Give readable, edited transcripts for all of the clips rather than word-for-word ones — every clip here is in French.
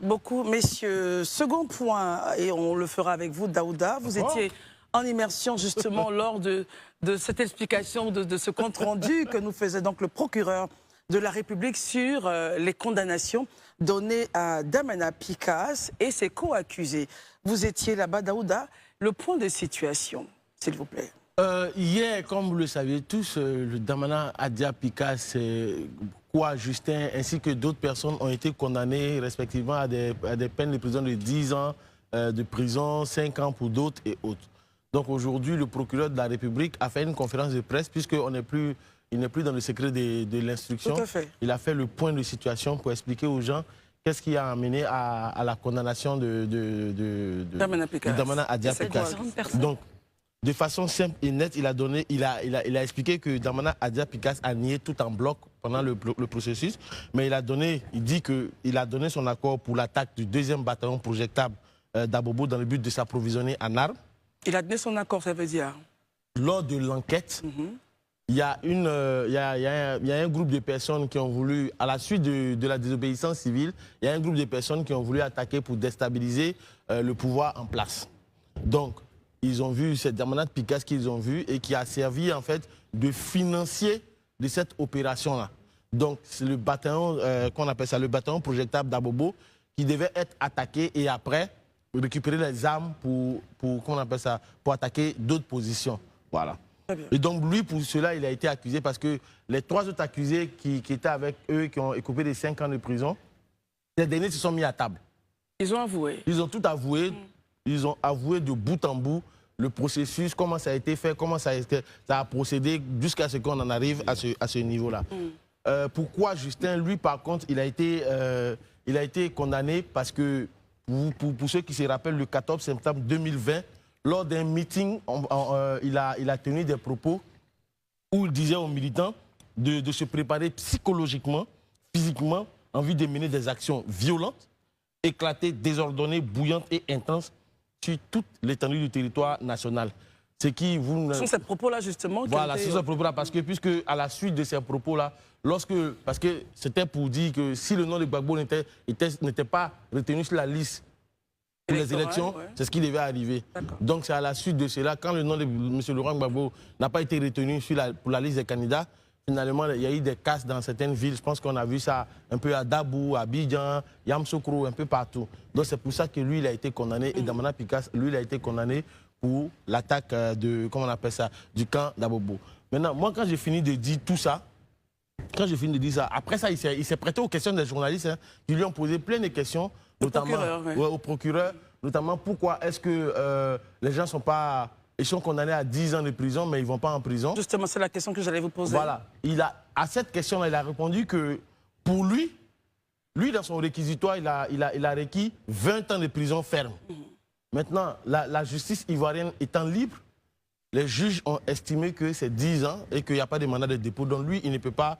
beaucoup, messieurs. Second point, et on le fera avec vous, Daouda. Vous étiez en immersion justement lors de cette explication, de ce compte-rendu que nous faisait donc le procureur de la République sur les condamnations données à Damana Picasse et ses co-accusés. Vous étiez là-bas, Daouda. Le point de situation, s'il vous plaît. Hier, comme vous le savez tous, le Damana Adja Picasse, Kwa Justin, ainsi que d'autres personnes ont été condamnées respectivement à des peines de prison de 10 ans de prison, 5 ans pour d'autres et autres. Donc aujourd'hui, le procureur de la République a fait une conférence de presse puisqu'il n'est plus dans le secret de l'instruction. Il a fait le point de situation pour expliquer aux gens qu'est-ce qui a amené à la condamnation de Damana Adja Picasse. Donc, de façon simple et nette, il a expliqué que Damana Adja Picasse a nié tout en bloc pendant le processus, mais il dit qu'il a donné son accord pour l'attaque du 2e bataillon projectable d'Abobo dans le but de s'approvisionner en armes. Il a donné son accord, ça veut dire? Lors de l'enquête, il y a un groupe de personnes qui ont voulu, à la suite de la désobéissance civile, il y a un groupe de personnes qui ont voulu attaquer pour déstabiliser le pouvoir en place. Donc, ils ont vu cette Damana Picasse qu'ils ont vu et qui a servi en fait de financier de cette opération-là. Donc, c'est le bataillon, qu'on appelle ça, le bataillon projectable d'Abobo, qui devait être attaqué et après récupérer les armes pour attaquer d'autres positions. Voilà. Et donc lui, pour cela, il a été accusé parce que les 3 autres accusés qui étaient avec eux, qui ont écopé de 5 ans de prison, ces derniers se sont mis à table. Ils ont avoué. Ils ont tout avoué. Ils ont avoué de bout en bout le processus, comment ça a été fait, comment ça a procédé jusqu'à ce qu'on en arrive à ce niveau-là. Pourquoi Justin, lui, par contre, il a été condamné parce que, pour ceux qui se rappellent, le 14 septembre 2020, lors d'un meeting, il a tenu des propos où il disait aux militants de se préparer psychologiquement, physiquement, en vue de mener des actions violentes, éclatées, désordonnées, bouillantes et intenses sur toute l'étendue du territoire national. Ce sont ces propos-là, justement. Voilà, c'est ces propos-là, parce que, puisque à la suite de ces propos-là, parce que c'était pour dire que si le nom de Gbagbo n'était pas retenu sur la liste pour les élections, c'est ce qui devait arriver. Donc c'est à la suite de cela, quand le nom de M. Laurent Gbagbo n'a pas été retenu pour la liste des candidats, finalement il y a eu des casses dans certaines villes. Je pense qu'on a vu ça un peu à Dabou, à Abidjan, Yamoussoukro, un peu partout. Donc c'est pour ça que lui il a été condamné et Damana Picasse, lui il a été condamné pour l'attaque du camp d'Abobo. Maintenant, moi quand j'ai fini de dire tout ça, après ça, il s'est prêté aux questions des journalistes qui lui ont posé plein de questions, notamment au procureur, notamment pourquoi est-ce que les gens sont condamnés à 10 ans de prison, mais ils ne vont pas en prison. Justement, c'est la question que j'allais vous poser. Voilà. À cette question-là, il a répondu que pour lui, dans son réquisitoire, il a requis 20 ans de prison ferme. Maintenant, la justice ivoirienne étant libre, les juges ont estimé que c'est 10 ans et qu'il n'y a pas de mandat de dépôt. Donc lui, il ne peut pas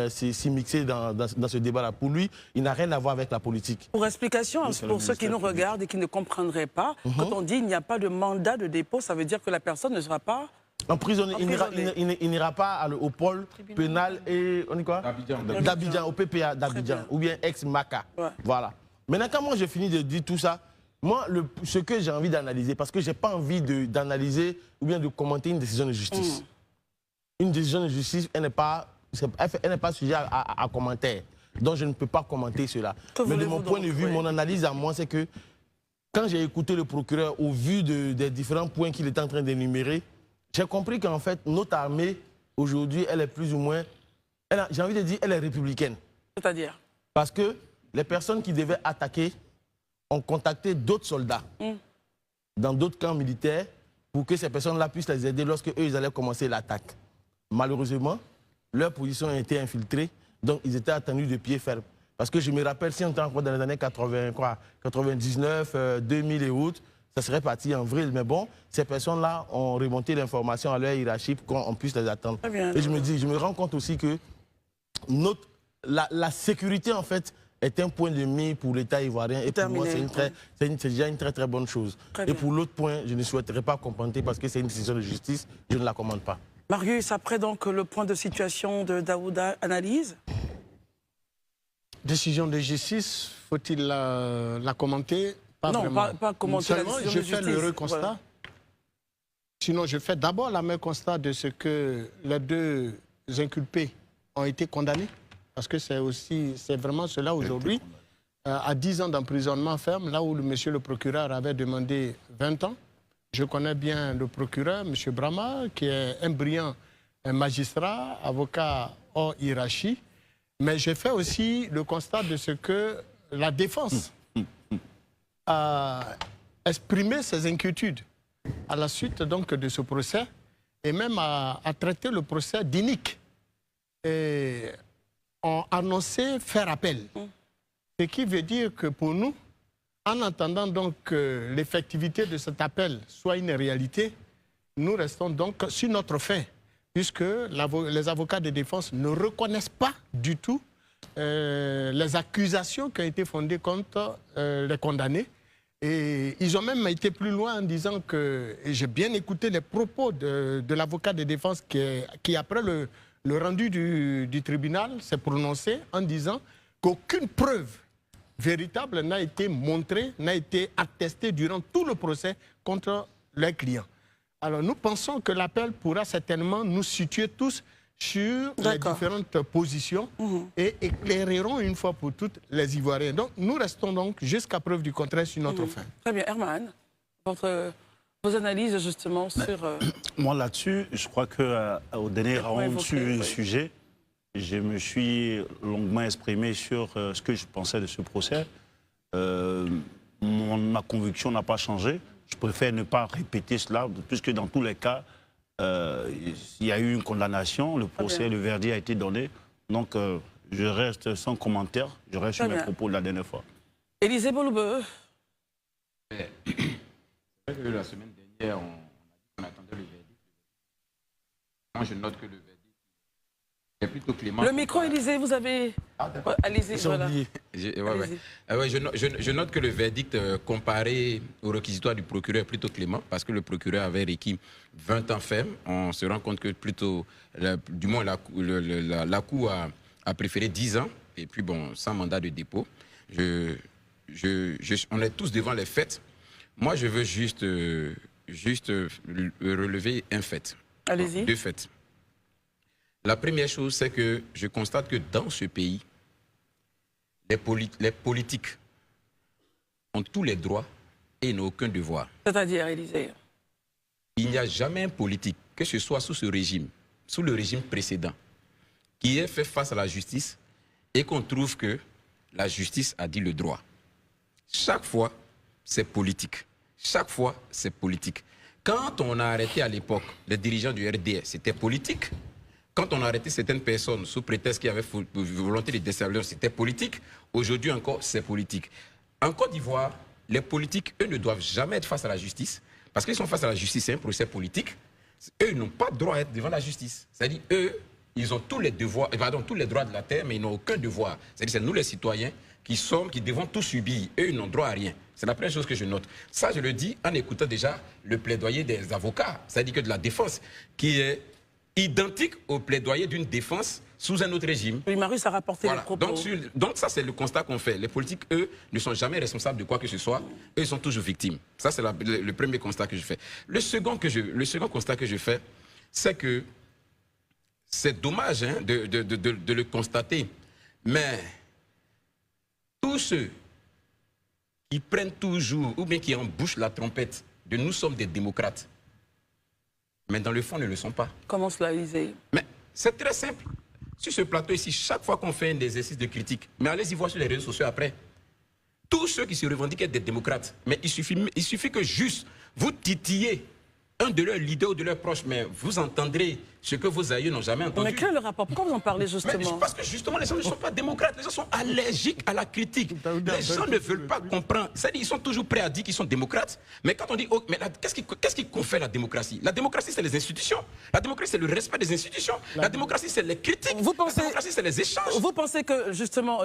s'y mixer dans ce débat-là. Pour lui, il n'a rien à voir avec la politique. Pour explication, pour ceux qui nous regardent et qui ne comprendraient pas, quand on dit qu'il n'y a pas de mandat de dépôt, ça veut dire que la personne ne sera pas emprisonnée. Il n'ira pas au pôle pénal et d'Abidjan, au PPA d'Abidjan, ou bien ex-Maca. Voilà. Maintenant, quand moi j'ai fini de dire tout ça, moi, ce que j'ai envie d'analyser, parce que je n'ai pas envie d'analyser ou bien de commenter une décision de justice. Une décision de justice, elle n'est pas sujet à commentaire. Donc, je ne peux pas commenter cela. Mais de mon point de vue, mon analyse à moi, c'est que quand j'ai écouté le procureur au vu des différents points qu'il était en train d'énumérer, j'ai compris qu'en fait, notre armée, aujourd'hui, elle est plus ou moins, j'ai envie de dire, elle est républicaine. C'est-à-dire? Parce que les personnes qui devaient attaquer ont contacté d'autres soldats dans d'autres camps militaires pour que ces personnes-là puissent les aider lorsque eux ils allaient commencer l'attaque. Malheureusement, leur position a été infiltrée, donc ils étaient attendus de pied ferme. Parce que je me rappelle, si on était encore dans les années 99, 2000 et autres, ça serait parti en vrille. Mais bon, ces personnes-là ont remonté l'information à leur hiérarchie pour qu'on puisse les attendre. Et je me rends compte aussi que la sécurité, en fait, est un point de mire pour l'État ivoirien. Et pour moi, c'est déjà une très très bonne chose. Et pour l'autre point, je ne souhaiterais pas commenter parce que c'est une décision de justice, je ne la commande pas. Marius, après donc le point de situation de Daouda, analyse? Décision de justice, faut-il la commenter? Pas non, vraiment. pas commenter la Seulement, décision de je fais justice. l'heureux constat. Voilà. Sinon, je fais d'abord la même constat de ce que les deux inculpés ont été condamnés. Parce que c'est vraiment cela aujourd'hui. À 10 ans d'emprisonnement ferme, là où monsieur le procureur avait demandé 20 ans. Je connais bien le procureur, M. Brahma, qui est un brillant magistrat, avocat hors hiérarchie. Mais j'ai fait aussi le constat de ce que la défense a exprimé ses inquiétudes à la suite donc de ce procès et même a traité le procès d'inique. Et ont annoncé faire appel. Ce qui veut dire que pour nous, en attendant donc que l'effectivité de cet appel soit une réalité, nous restons donc sur notre fait, puisque les avocats de défense ne reconnaissent pas du tout les accusations qui ont été fondées contre les condamnés. Et ils ont même été plus loin en disant que, et j'ai bien écouté les propos de l'avocat de défense qui après le rendu du tribunal s'est prononcé en disant qu'aucune preuve véritable n'a été montrée, n'a été attestée durant tout le procès contre les clients. Alors nous pensons que l'appel pourra certainement nous situer tous sur les différentes positions et éclaireront une fois pour toutes les Ivoiriens. Donc nous restons donc jusqu'à preuve du contraire sur notre fin. Très bien. Herman, vos analyses justement sur... Moi là-dessus, je crois qu'au dernier round sur le sujet, je me suis longuement exprimé sur ce que je pensais de ce procès. Ma conviction n'a pas changé. Je préfère ne pas répéter cela, puisque dans tous les cas, il y a eu une condamnation, le procès, le verdict a été donné. Donc, je reste sans commentaire, je reste sur mes propos de la dernière fois. Élisée Boloubeu. La semaine dernière, on attendait le verdict. Moi, je note que le verdict est plutôt clément. Le micro, Élisée, vous avez... Allez-y, voilà. Je note que le verdict comparé au réquisitoire du procureur est plutôt clément, parce que le procureur avait requis 20 ans ferme. On se rend compte que plutôt, du moins la Cour a préféré 10 ans, et puis bon, sans mandat de dépôt. On est tous devant les faits. Moi, je veux juste relever un fait. Allez-y. Deux faits. La première chose, c'est que je constate que dans ce pays, les politiques ont tous les droits et n'ont aucun devoir. C'est-à-dire, Élisée? Il n'y a jamais un politique, que ce soit sous ce régime, sous le régime précédent, qui ait fait face à la justice et qu'on trouve que la justice a dit le droit. Chaque fois, c'est politique. Chaque fois, c'est politique. Quand on a arrêté à l'époque les dirigeants du RDS, c'était politique. Quand on a arrêté certaines personnes sous prétexte qu'il y avait volonté de déstabiliser, c'était politique. Aujourd'hui encore, c'est politique. En Côte d'Ivoire, les politiques, eux, ne doivent jamais être face à la justice. Parce qu'ils sont face à la justice, c'est un procès politique. Eux, ils n'ont pas droit à être devant la justice. C'est-à-dire, eux, ils ont tous les devoirs, tous les droits de la terre, mais ils n'ont aucun devoir. C'est-à-dire, c'est nous les citoyens qui devons tout subir. Eux, ils n'ont droit à rien. C'est la première chose que je note. Ça, je le dis en écoutant déjà le plaidoyer des avocats, c'est-à-dire que de la défense, qui est identique au plaidoyer d'une défense sous un autre régime. Oui, Marius a rapporté les propos. Donc ça, c'est le constat qu'on fait. Les politiques, eux, ne sont jamais responsables de quoi que ce soit. Eux, ils sont toujours victimes. Ça, c'est le premier constat que je fais. Le second constat que je fais, c'est que c'est dommage de le constater, mais tous ceux qui prennent toujours, ou bien qui embouchent la trompette de « nous sommes des démocrates », mais dans le fond, ne le sont pas. Comment cela, Élisée? Mais c'est très simple. Sur ce plateau ici, chaque fois qu'on fait un exercice de critique, mais allez-y voir sur les réseaux sociaux après, tous ceux qui se revendiquent être des démocrates, mais il suffit que juste vous titillez un de leurs leaders ou de leurs proches, mais vous entendrez ce que vos aïeux n'ont jamais entendu. Mais quel est le rapport? Pourquoi vous en parlez justement? Parce que justement, les gens ne sont pas démocrates, les gens sont allergiques à la critique. Les gens ne veulent pas comprendre. C'est-à-dire, ils sont toujours prêts à dire qu'ils sont démocrates, mais quand on dit, oh, mais qu'est-ce qui confère la démdémocratie? La démocratie, c'est les institutions. La démocratie, c'est le respect des institutions. La démocratie, c'est les critiques. La démocratie, c'est les échanges. Vous pensez que justement,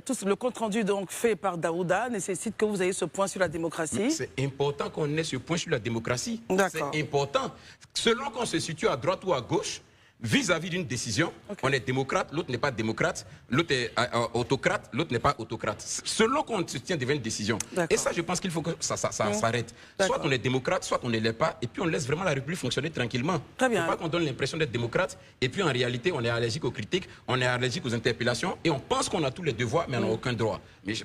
tout le compte-rendu donc fait par Daouda nécessite que vous ayez ce point sur la démocratie? C'est important qu'on ait ce point sur la démocratie. D'accord. C'est important. Selon qu'on se situe à droite ou à gauche, vis-à-vis d'une décision, on est démocrate, l'autre n'est pas démocrate, l'autre est autocrate, l'autre n'est pas autocrate. Selon qu'on se tient devant une décision. Et ça, je pense qu'il faut que ça s'arrête. Soit on est démocrate, soit on ne l'est pas, et puis on laisse vraiment la République fonctionner tranquillement. Il ne faut pas qu'on donne l'impression d'être démocrate, et puis en réalité, on est allergique aux critiques, on est allergique aux interpellations, et on pense qu'on a tous les devoirs, mais on n'a aucun droit.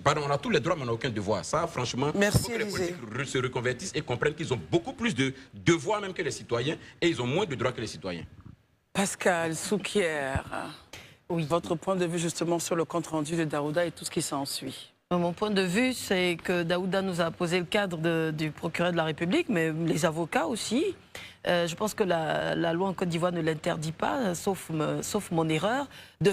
Pardon, on a tous les droits, mais on n'a aucun devoir. Ça, franchement, il faut que les politiques se reconvertissent et comprennent qu'ils ont beaucoup plus de devoirs même que les citoyens, et ils ont moins de droits que les citoyens. Pascal Souquier, oui. Votre point de vue justement sur le compte-rendu de Daouda et tout ce qui s'ensuit. Mon point de vue, c'est que Daouda nous a posé le cadre du procureur de la République, mais les avocats aussi. Je pense que la loi en Côte d'Ivoire ne l'interdit pas, sauf mon erreur, de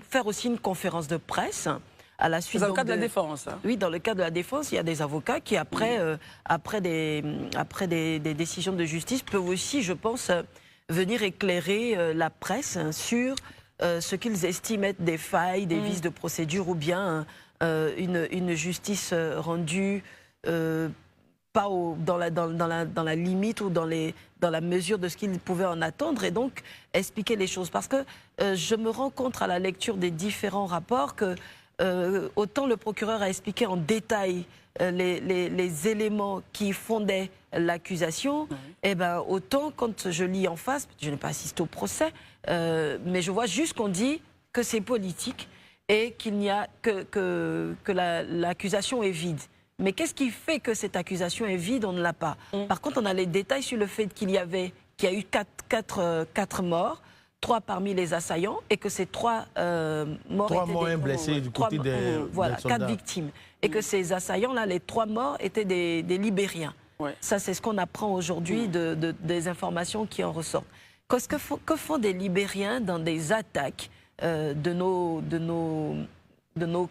faire aussi une conférence de presse. À la suite, les avocats de la défense. Hein. Oui, dans le cadre de la défense, il y a des avocats qui, après des décisions de justice, peuvent aussi, je pense, venir éclairer la presse sur ce qu'ils estiment être des failles, des vices de procédure ou bien une justice rendue pas dans la limite ou dans la mesure de ce qu'ils pouvaient en attendre, et donc expliquer les choses. Parce que je me rends compte à la lecture des différents rapports que autant le procureur a expliqué en détail les éléments qui fondaient l'accusation, et ben autant quand je lis en face, je n'ai pas assisté au procès, mais je vois juste qu'on dit que c'est politique et qu'il n'y a que l'accusation est vide. Mais qu'est-ce qui fait que cette accusation est vide? On ne l'a pas. Par contre, on a les détails sur le fait qu'il y a eu quatre morts, 3 parmi les assaillants, et que ces 3 morts étaient morts blessés du côté des voilà, soldats. 4 victimes. Et que ces assaillants-là, les 3 morts, étaient des Libériens. Ouais. Ça, c'est ce qu'on apprend aujourd'hui des informations qui en ressortent. Que font des Libériens dans des attaques de nos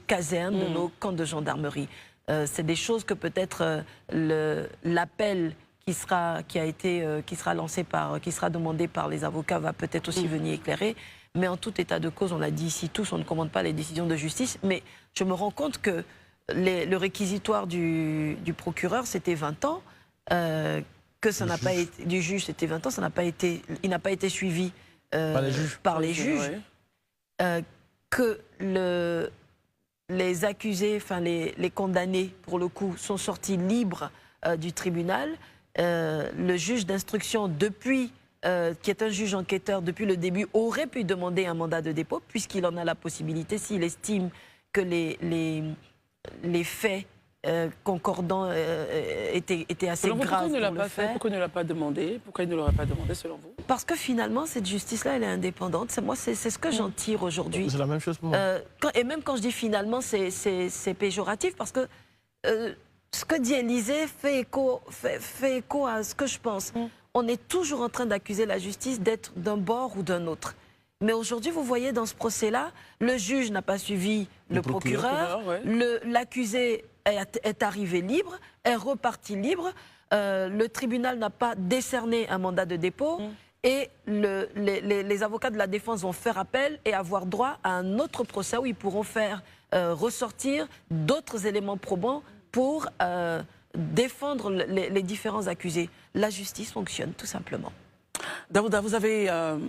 casernes, de nos camps de gendarmerie? C'est des choses que peut-être l'appel qui sera demandé par les avocats va peut-être aussi venir éclairer. Mais en tout état de cause, on l'a dit ici tous, on ne commande pas les décisions de justice. Mais je me rends compte que le réquisitoire du procureur, c'était 20 ans. Que ça n'a pas été, du juge, c'était 20 ans, il n'a pas été suivi par les juges. Que les accusés, enfin les condamnés, pour le coup, sont sortis libres du tribunal. Le juge d'instruction, qui est un juge enquêteur depuis le début, aurait pu demander un mandat de dépôt, puisqu'il en a la possibilité, s'il estime que les faits concordants étaient assez graves pourquoi il ne l'a pour pas le fait? faire. Pourquoi il ne l'a pas demandé? Pourquoi il ne l'aurait pas demandé, selon vous? Parce que finalement, cette justice-là, elle est indépendante. C'est ce que j'en tire aujourd'hui. C'est la même chose pour moi. Et même quand je dis finalement, c'est péjoratif, parce que ce que dit Élysée fait écho à ce que je pense. On est toujours en train d'accuser la justice d'être d'un bord ou d'un autre. Mais aujourd'hui, vous voyez, dans ce procès-là, le juge n'a pas suivi le procureur, l'accusé est arrivé libre, est reparti libre, le tribunal n'a pas décerné un mandat de dépôt, et les avocats de la défense vont faire appel et avoir droit à un autre procès où ils pourront faire ressortir d'autres éléments probants pour défendre les différents accusés. La justice fonctionne, tout simplement. Daouda, vous avez un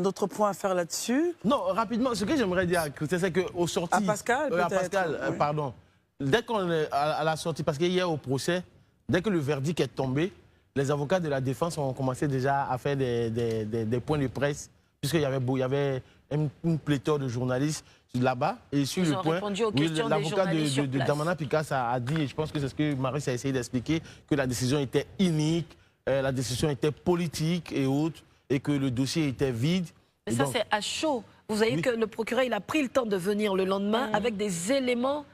autre point à faire là-dessus? Non, rapidement, ce que j'aimerais dire à Christian, c'est qu'au sorties... À Pascal, peut-être. À Pascal, pardon. Dès qu'on est à la sortie, parce qu'hier au procès, dès que le verdict est tombé, les avocats de la défense ont commencé déjà à faire des points de presse, puisqu'il y avait une pléthore de journalistes là-bas. Et sur Ils le ont point, répondu aux questions des journalistes sur place. Damana Picasse a dit, et je pense que c'est ce que Marius a essayé d'expliquer, que la décision était inique, la décision était politique et autres, et que le dossier était vide. Mais ça, c'est à chaud. Vous voyez que le procureur, il a pris le temps de venir le lendemain avec des éléments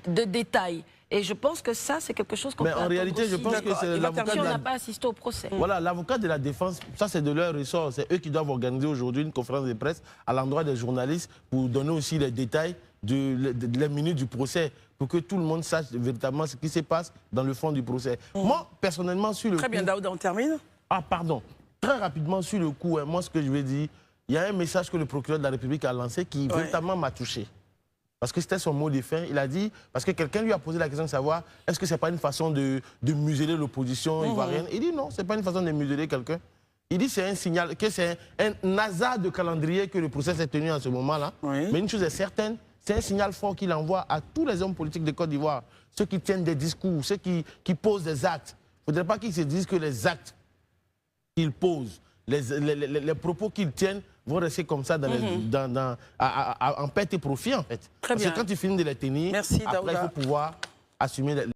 de détail. Et je pense que ça, c'est quelque chose qu'on peut attendre. Mais en réalité, je pense que c'est l'avocat si on n'a pas assisté au procès. Voilà, l'avocat de la défense, ça c'est de leur ressort. C'est eux qui doivent organiser aujourd'hui une conférence de presse à l'endroit des journalistes pour donner aussi les détails les minutes du procès, pour que tout le monde sache véritablement ce qui se passe dans le fond du procès. Moi, personnellement, sur le coup... Très bien, Daouda, on termine. Ah, pardon. Très rapidement, sur le coup, moi, ce que je vais dire, il y a un message que le procureur de la République a lancé qui véritablement m'a touché. Parce que c'était son mot de fin. Il a dit, parce que quelqu'un lui a posé la question de savoir, est-ce que ce n'est pas une façon de museler l'opposition ivoirienne? Il dit non, ce n'est pas une façon de museler quelqu'un. Il dit que c'est un signal, que c'est un hasard de calendrier que le procès s'est tenu en ce moment-là. Oui. Mais une chose est certaine, c'est un signal fort qu'il envoie à tous les hommes politiques de Côte d'Ivoire, ceux qui tiennent des discours, ceux qui posent des actes. Il ne faudrait pas qu'ils se disent que les actes qu'ils posent, les propos qu'ils tiennent vont rester comme ça en perte et profit, en fait. Très Parce bien. que quand tu finis de les tenir, Merci, après, il Daouda. faut pouvoir assumer